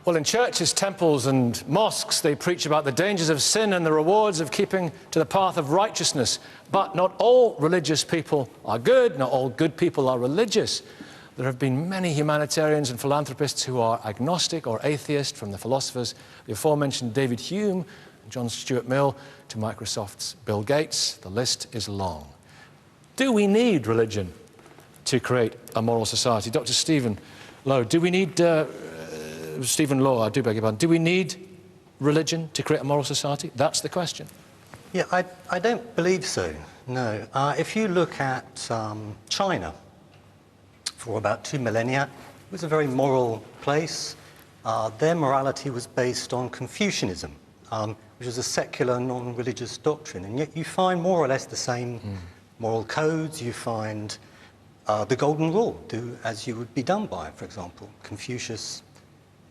Well, in churches, temples and mosques, they preach about the dangers of sin and the rewards of keeping to the path of righteousness. But not all religious people are good, not all good people are religious. There have been many humanitarians and philanthropists who are agnostic or atheist, from the philosophers, the aforementioned David Hume and John Stuart Mill, to Microsoft's Bill Gates. The list is long. Do we need religion to create a moral society? Dr. Stephen Lowe, do we need... Stephen Law, I do beg your pardon. Do we need religion to create a moral society? That's the question. Yeah, I don't believe so, no. If you look at China, for about 2 millennia, it was a very moral place. Their morality was based on Confucianism, which is a secular, non-religious doctrine. And yet you find more or less the same moral codes. You find the Golden Rule, do as you would be done by, for example. Confucius,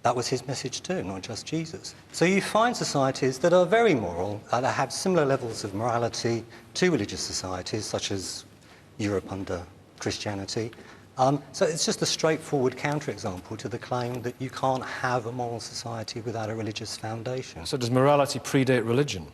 that was his message too, not just Jesus. So you find societies that are very moral, that have similar levels of morality to religious societies, such as Europe under Christianity. So it's just a straightforward counterexample to the claim that you can't have a moral society without a religious foundation. So does morality predate religion?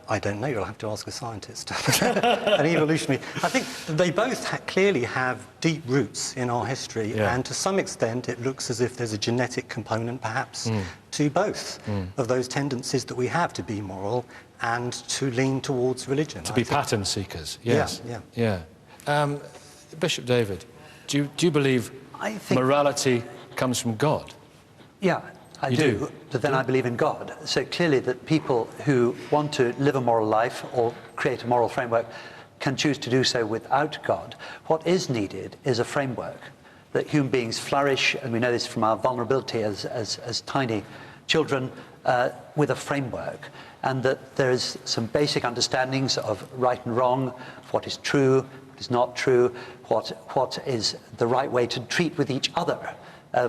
I don't know, you'll have to ask a scientist, an evolutionary. I think they both clearly have deep roots in our history, and to some extent it looks as if there's a genetic component perhaps to both of those tendencies that we have to be moral and to lean towards religion. To be pattern seekers, yes. Yeah. Bishop David, do you believe morality comes from God? Yeah. I do, but then I believe in God. So clearly that people who want to live a moral life or create a moral framework can choose to do so without God. What is needed is a framework that human beings flourish, and we know this from our vulnerability as tiny children, with a framework, and that there's some basic understandings of right and wrong, of what is true, what is not true, what is the right way to treat with each other.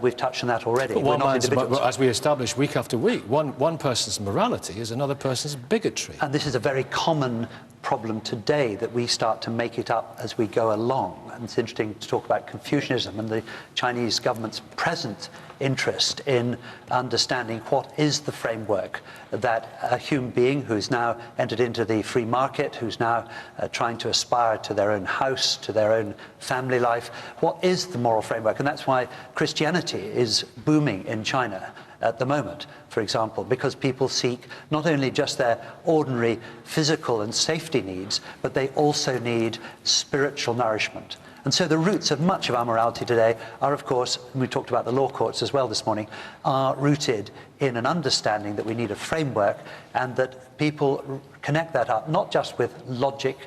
We've touched on that already. But as we establish week after week, one person's morality is another person's bigotry. And this is a very common problem today, that we start to make it up as we go along. And it's interesting to talk about Confucianism and the Chinese government's present interest in understanding what is the framework that a human being who's now entered into the free market, who's now trying to aspire to their own house, to their own family life, what is the moral framework? And that's why Christianity is booming in China at the moment, for example, because people seek not only just their ordinary physical and safety needs, but they also need spiritual nourishment. And so the roots of much of our morality today are, of course, and we talked about the law courts as well this morning, are rooted in an understanding that we need a framework, and that people connect that up not just with logic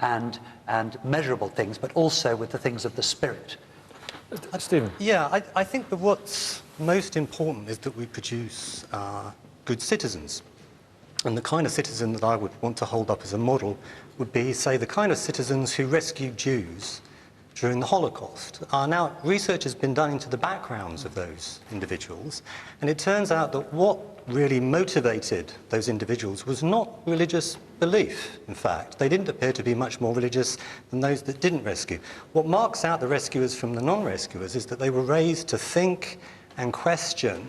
and measurable things, but also with the things of the spirit. Stephen? Yeah, I think that what's most important is that we produce good citizens. And the kind of citizen that I would want to hold up as a model would be, say, the kind of citizens who rescued Jews during the Holocaust. Now, research has been done into the backgrounds of those individuals, and it turns out that what really motivated those individuals was not religious belief, in fact. They didn't appear to be much more religious than those that didn't rescue. What marks out the rescuers from the non-rescuers is that they were raised to think and question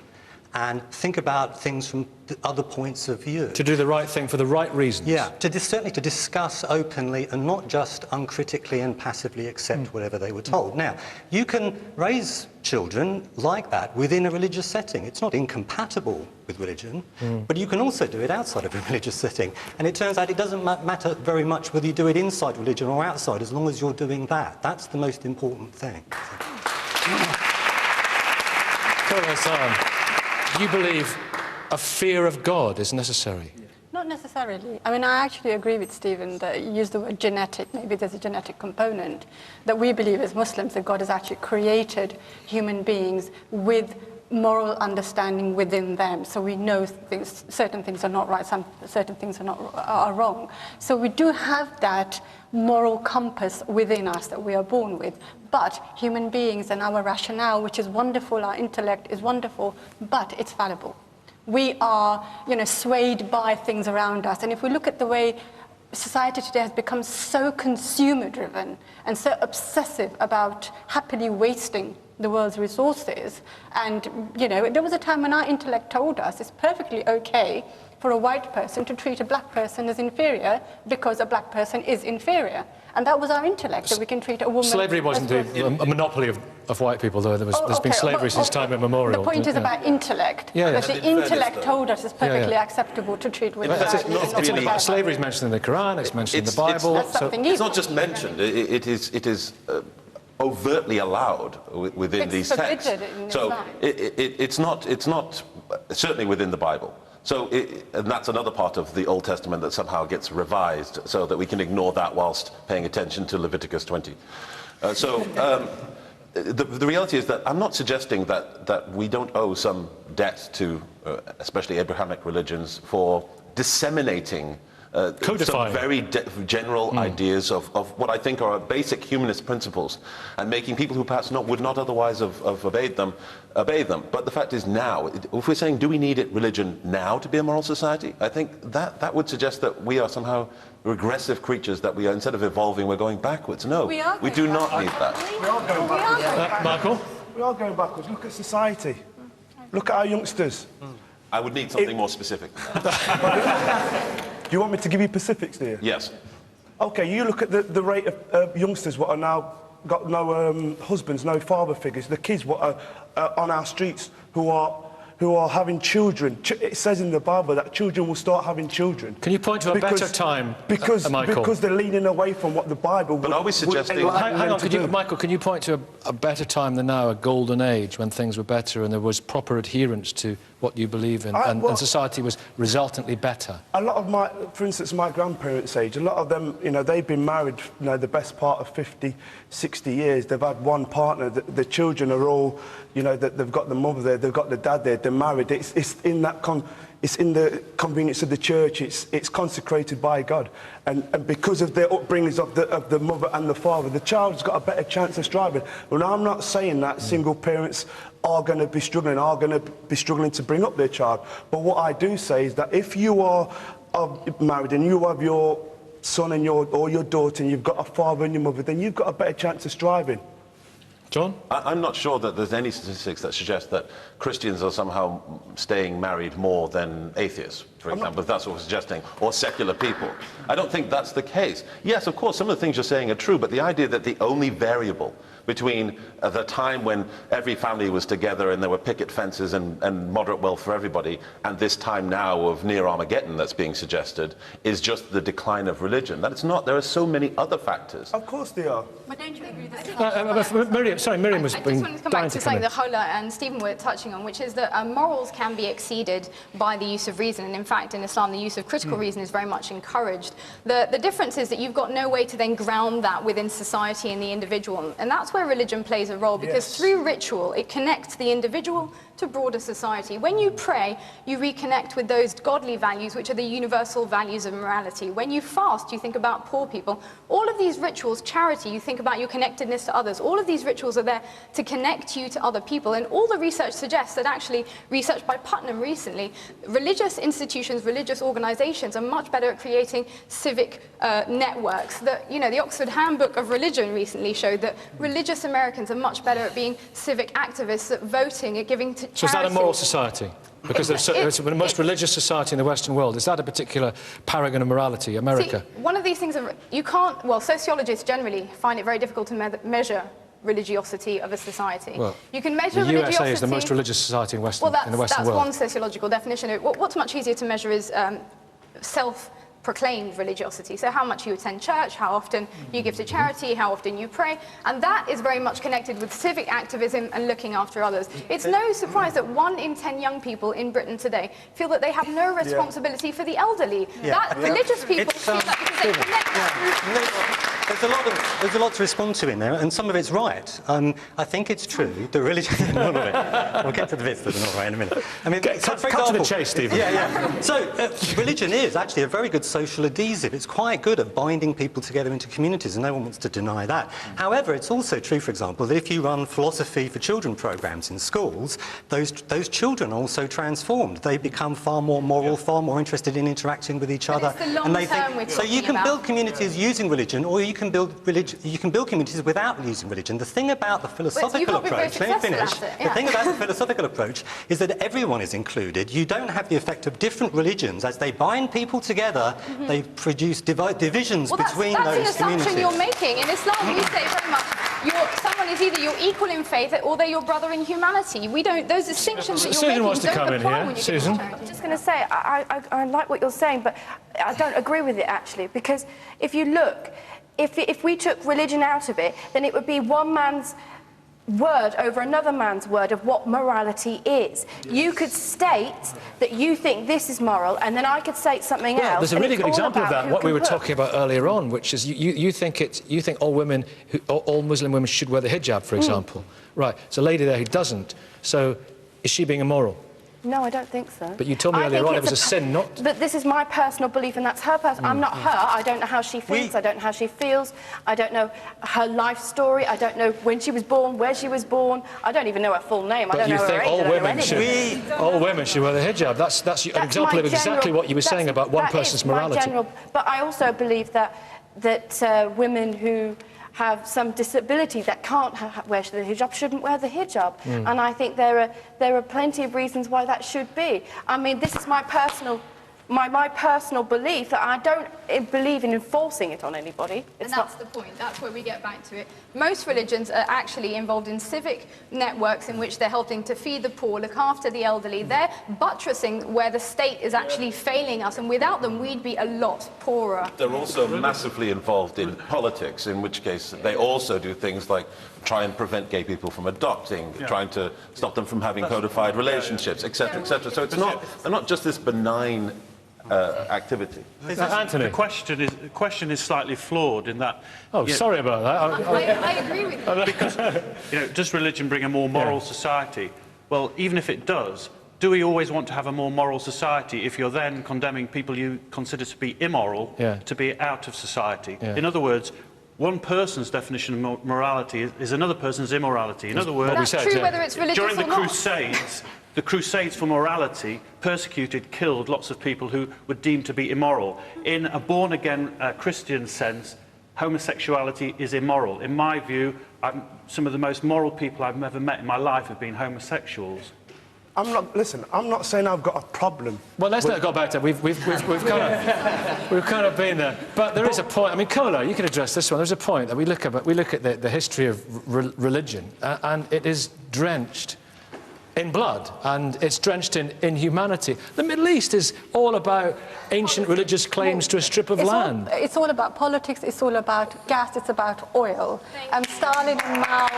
and think about things from the other points of view. To do the right thing for the right reasons. Yeah, certainly to discuss openly and not just uncritically and passively accept whatever they were told. Now, you can raise children like that within a religious setting. It's not incompatible with religion, but you can also do it outside of a religious setting. And it turns out it doesn't matter very much whether you do it inside religion or outside, as long as you're doing that. That's the most important thing. Do you believe a fear of God is necessary? Not necessarily. I mean, I actually agree with Stephen that you used the word genetic. Maybe there's a genetic component that we believe as Muslims that God has actually created human beings with moral understanding within them. So we know certain things are not right, certain things are wrong. So we do have that moral compass within us that we are born with. But human beings and our rationale, which is wonderful, our intellect is wonderful, but it's fallible. We are, swayed by things around us. And if we look at the way society today has become so consumer-driven and so obsessive about happily wasting the world's resources. And, there was a time when our intellect told us it's perfectly okay for a white person to treat a black person as inferior because a black person is inferior. And that was our intellect, that we can treat a woman... Slavery wasn't a monopoly of white people, though. There's been slavery since time immemorial. The point is about intellect. Yeah, yeah. That the intellect told us it's perfectly acceptable to treat women. Slavery is mentioned in the Quran, it's mentioned in the Bible. It's not just mentioned, it is overtly allowed within these texts. So it's not certainly within the Bible. So, and that's another part of the Old Testament that somehow gets revised so that we can ignore that whilst paying attention to Leviticus 20. The reality is that I'm not suggesting that we don't owe some debt to, especially Abrahamic religions, for disseminating some very general ideas of what I think are basic humanist principles, and making people who perhaps would not otherwise have obeyed them, obey them. But the fact is now, if we're saying, do we need religion now to be a moral society? I think that would suggest that we are somehow regressive creatures, that we are, instead of evolving, we're going backwards. No, we do not need that. We are going backwards. Michael? We are going backwards. Look at society. Look at our youngsters. I would need something more specific. Do you want me to give you specifics here? Yes. Okay, you look at the rate of youngsters what are now got no husbands, no father figures, the kids what are on our streets who are having children. It says in the Bible that children will start having children. Can you point to a better time, Michael? Because they're leaning away from what the Bible would... But are we suggesting... Hang on, Michael, can you point to a better time than now, a golden age, when things were better and there was proper adherence to what you believe in, and society was resultantly better? A lot of for instance, my grandparents' age, a lot of them, they've been married, the best part of 50, 60 years. They've had one partner. The children are all, they've got the mother there, they've got the dad there, they're married. It's in the convenience of the church. It's consecrated by God, and because of their upbringings of the mother and the father, the child's got a better chance of striving. Well, I'm not saying that single parents are going to be struggling to bring up their child, but what I do say is that if you are married and you have your son and or your daughter, and you've got a father and your mother, then you've got a better chance of striving. John? I'm not sure that there's any statistics that suggest that Christians are somehow staying married more than atheists, for example, if that's what we're suggesting, or secular people. I don't think that's the case. Yes, of course, some of the things you're saying are true, but the idea that the only variable between the time when every family was together and there were picket fences and moderate wealth for everybody, and this time now of near Armageddon that's being suggested, is just the decline of religion. That it's not. There are so many other factors. Of course they are. But don't you agree that... Miriam was I just wanted to come back to something that Hola and Stephen were touching on, which is that morals can be exceeded by the use of reason. And in fact, in Islam, the use of critical reason is very much encouraged. The difference is that you've got no way to then ground that within society and the individual. And that's where religion plays a role, because through ritual, it connects the individual to broader society. When you pray, you reconnect with those godly values, which are the universal values of morality. When you fast, you think about poor people. All of these rituals, charity, you think about your connectedness to others. All of these rituals are there to connect you to other people. And all the research suggests that actually, research by Putnam recently, religious institutions, religious organizations are much better at creating civic networks. The Oxford Handbook of Religion recently showed that religious Americans are much better at being civic activists, at voting, at giving to So is that a moral society? Because it's the most religious society in the Western world. Is that a particular paragon of morality, America? See, one of these things, you can't... Well, sociologists generally find it very difficult to measure religiosity of a society. Well, you can measure the USA is the most religious society in the Western world. That's one sociological definition. What's much easier to measure is self-proclaimed religiosity. So how much you attend church, how often you give to charity, how often you pray, and that is very much connected with civic activism and looking after others. It's no surprise that 1 in 10 young people in Britain today feel that they have no responsibility for the elderly. Religious people feel that because they connect there's a lot to respond to in there, and some of it's right. I think it's true that religion... None of it. We'll get to the bits that are not right in a minute. I mean, cut to the chase, Stephen. Yeah. So, religion is actually a very good social adhesive. It's quite good at binding people together into communities, and no one wants to deny that. However, it's also true, for example, that if you run philosophy for children programs in schools, those children are also transformed. They become far more moral, far more interested in interacting with each other. It's the long term so you can build communities using religion, or you can build communities without using religion. The thing about the philosophical approach, let me finish. The thing about the philosophical approach is that everyone is included. You don't have the effect of different religions. As they bind people together, they produce divisions between those communities. That's an assumption you're making. In Islam, we say very much, someone is either your equal in faith or they're your brother in humanity. We don't, those distinctions that you're making don't apply when you get to charity. I'm just going to say, I like what you're saying, but I don't agree with it, actually, because if you look, if we took religion out of it, then it would be one man's word over another man's word of what morality is. Yes. You could state that you think this is moral, and then I could state something else. There's a really good example of that, what we were talking about earlier on, which is you think all Muslim women should wear the hijab, for example. Right, there's a lady there who doesn't. So is she being immoral? No, I don't think so. But you told me earlier on it was a sin, not... But this is my personal belief, and that's her personal... I'm not her. I don't know how she thinks. I don't know how she feels. I don't know her life story. I don't know when she was born, where she was born. I don't even know her full name. I don't know her age. All women should wear the hijab. That's an example of exactly what you were saying about one person's morality. But I also believe that women who have some disability that can't wear the hijab shouldn't wear the hijab. And I think there are plenty of reasons why that should be. I mean, this is my personal belief that I don't believe in enforcing it on anybody. And that's the point. That's where we get back to it. Most religions are actually involved in civic networks in which they're helping to feed the poor, look after the elderly. They're buttressing where the state is actually failing us, and without them we'd be a lot poorer. They're also massively involved in politics, in which case they also do things like try and prevent gay people from adopting, trying to stop them from having codified relationships, etc., etc. So it's not just this benign activity. Anthony, the question is slightly flawed in that. Oh, sorry about that. I agree with you. Because does religion bring a more moral society? Well, even if it does, do we always want to have a more moral society if you're then condemning people you consider to be immoral to be out of society? In other words, one person's definition of morality is another person's immorality. In other words, that's true whether it's religious during the or not. Crusades, the Crusades for morality persecuted, killed lots of people who were deemed to be immoral. In a born-again Christian sense, homosexuality is immoral. In my view, some of the most moral people I've ever met in my life have been homosexuals. I'm not saying I've got a problem. Well, let's not go back to we've kind of been there. But there is a point. I mean, Kola, you can address this one. There's a point that we look at the history of religion, and it is drenched in blood, and it's drenched in humanity. The Middle East is all about ancient religious claims to a strip of land. It's all about politics, it's all about gas, it's about oil. And Stalin and Mao...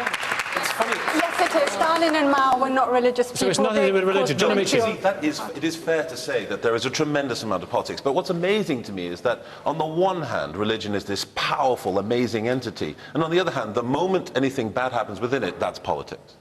It's funny. Yes, it is. Stalin and Mao were not religious people. So it's nothing to do with religion. John Amici. It is fair to say that there is a tremendous amount of politics, but what's amazing to me is that on the one hand, religion is this powerful, amazing entity, and on the other hand, the moment anything bad happens within it, that's politics.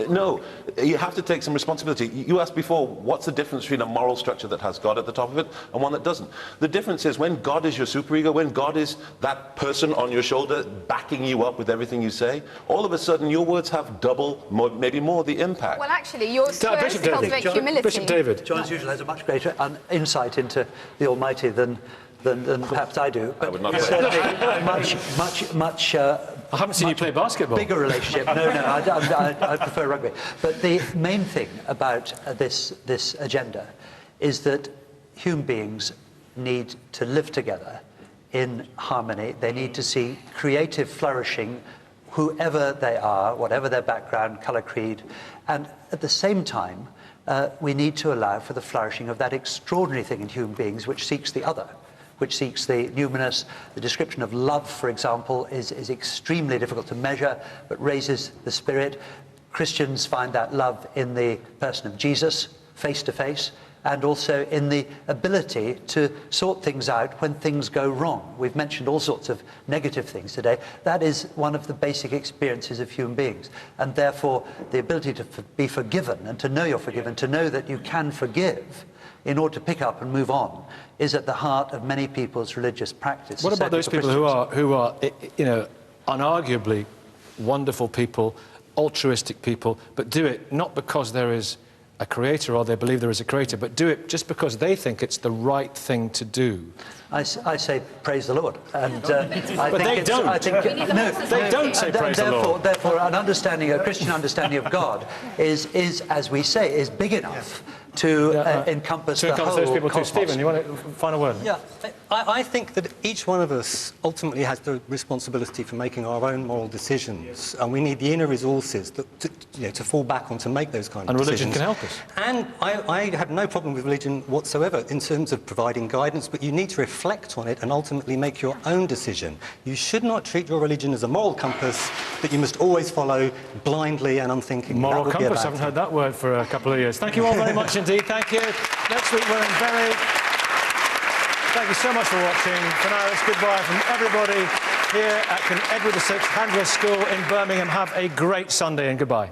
No, you have to take some responsibility. You asked before, what's the difference between a moral structure that has God at the top of it and one that doesn't? The difference is when God is your superego, when God is that person on your shoulder backing you up with everything you say, all of a sudden your words have double, maybe more, the impact. Well, actually, your words cultivate humility. Bishop David. John, as usual, has a much greater insight into the Almighty than perhaps I do. I would not say that. much. I haven't seen you play basketball. Bigger relationship. No, I prefer rugby. But the main thing about this agenda is that human beings need to live together in harmony. They need to see creative flourishing, whoever they are, whatever their background, colour, creed, and at the same time, we need to allow for the flourishing of that extraordinary thing in human beings which seeks the other, which seeks the numinous. The description of love, for example, is extremely difficult to measure, but raises the spirit. Christians find that love in the person of Jesus, face to face, and also in the ability to sort things out when things go wrong. We've mentioned all sorts of negative things today. That is one of the basic experiences of human beings, and therefore the ability to be forgiven and to know you're forgiven, to know that you can forgive in order to pick up and move on, is at the heart of many people's religious practice. What about those people who are, you know, unarguably wonderful people, altruistic people, but do it not because there is a creator or they believe there is a creator, but do it just because they think it's the right thing to do? I say praise the Lord, and I but think they don't. No, they don't say praise the Lord. Therefore, an understanding, a Christian understanding of God, is as we say, is big enough to encompass the whole those people too. cosmos. Stephen, you want to find a word? Yeah, I think that each one of us ultimately has the responsibility for making our own moral decisions, and we need the inner resources to fall back on to make those kind of decisions. And religion can help us. And I have no problem with religion whatsoever in terms of providing guidance, but you need to reflect on it and ultimately make your own decision. You should not treat your religion as a moral compass that you must always follow blindly and unthinkingly. Moral compass, I haven't heard that word for a couple of years. Thank you all very much indeed. Thank you. Next week we're in Bury. Thank you so much for watching. For now, it's goodbye from everybody here at King Edward VI Handel School in Birmingham. Have a great Sunday and goodbye.